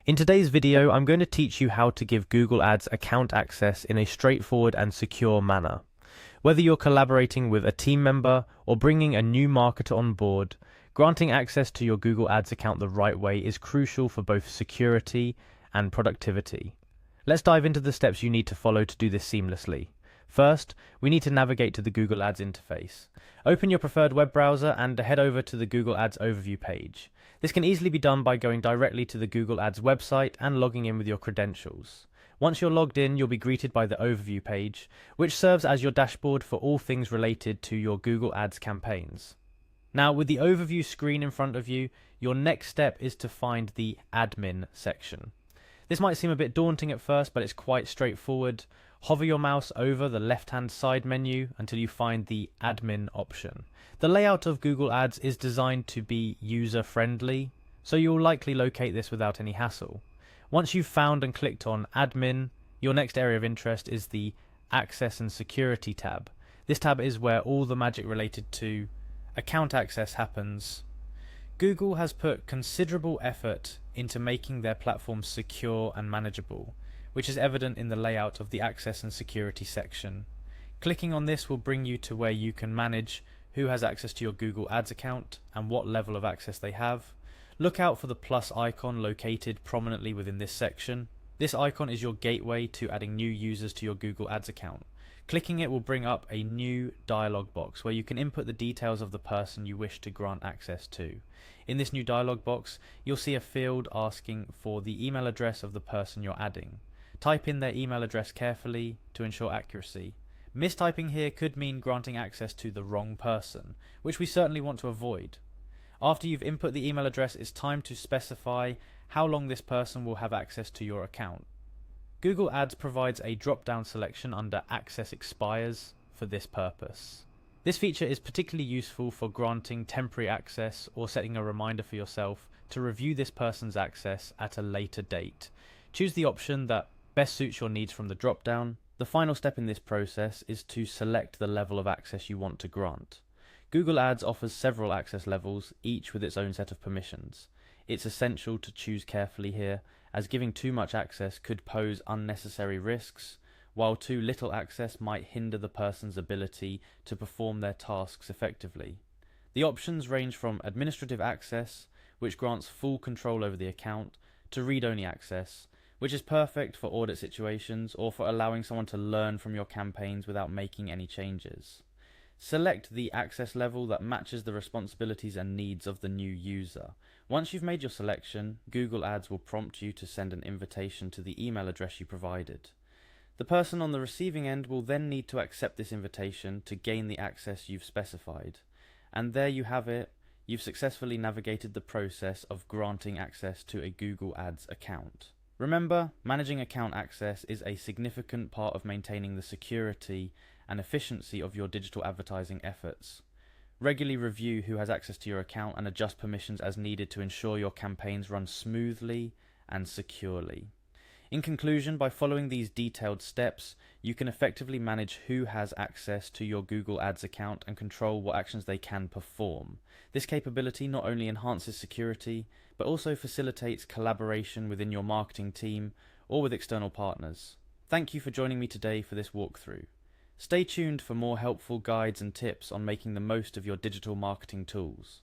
In today's video, I'm going to teach you how to give Google Ads account access in a straightforward and secure manner. Whether you're collaborating with a team member or bringing a new marketer on board, granting access to your Google Ads account the right way is crucial for both security and productivity. Let's dive into the steps you need to follow to do this seamlessly. First, we need to navigate to the Google Ads interface. Open your preferred web browser and head over to the Google Ads overview page. This can easily be done by going directly to the Google Ads website and logging in with your credentials. Once you're logged in, you'll be greeted by the overview page, which serves as your dashboard for all things related to your Google Ads campaigns. Now, with the overview screen in front of you, your next step is to find the admin section. This might seem a bit daunting at first, but it's quite straightforward. Hover your mouse over the left-hand side menu until you find the admin option. The layout of Google Ads is designed to be user-friendly, so you'll likely locate this without any hassle. Once you've found and clicked on admin, your next area of interest is the access and security tab. This tab is where all the magic related to account access happens. Google has put considerable effort into making their platform secure and manageable, which is evident in the layout of the access and security section. Clicking on this will bring you to where you can manage who has access to your Google Ads account and what level of access they have. Look out for the plus icon located prominently within this section. This icon is your gateway to adding new users to your Google Ads account. Clicking it will bring up a new dialog box where you can input the details of the person you wish to grant access to. In this new dialog box, you'll see a field asking for the email address of the person you're adding. Type in their email address carefully to ensure accuracy. Mistyping here could mean granting access to the wrong person, which we certainly want to avoid. After you've input the email address, it's time to specify how long this person will have access to your account. Google Ads provides a drop-down selection under Access Expires for this purpose. This feature is particularly useful for granting temporary access or setting a reminder for yourself to review this person's access at a later date. Choose the option that best suits your needs from the drop-down. The final step in this process is to select the level of access you want to grant. Google Ads offers several access levels, each with its own set of permissions. It's essential to choose carefully here, as giving too much access could pose unnecessary risks, while too little access might hinder the person's ability to perform their tasks effectively. The options range from administrative access, which grants full control over the account, to read-only access, which is perfect for audit situations or for allowing someone to learn from your campaigns without making any changes. Select the access level that matches the responsibilities and needs of the new user. Once you've made your selection, Google Ads will prompt you to send an invitation to the email address you provided. The person on the receiving end will then need to accept this invitation to gain the access you've specified. And there you have it. You've successfully navigated the process of granting access to a Google Ads account. Remember, managing account access is a significant part of maintaining the security and efficiency of your digital advertising efforts. Regularly review who has access to your account and adjust permissions as needed to ensure your campaigns run smoothly and securely. In conclusion, by following these detailed steps, you can effectively manage who has access to your Google Ads account and control what actions they can perform. This capability not only enhances security, but also facilitates collaboration within your marketing team or with external partners. Thank you for joining me today for this walkthrough. Stay tuned for more helpful guides and tips on making the most of your digital marketing tools.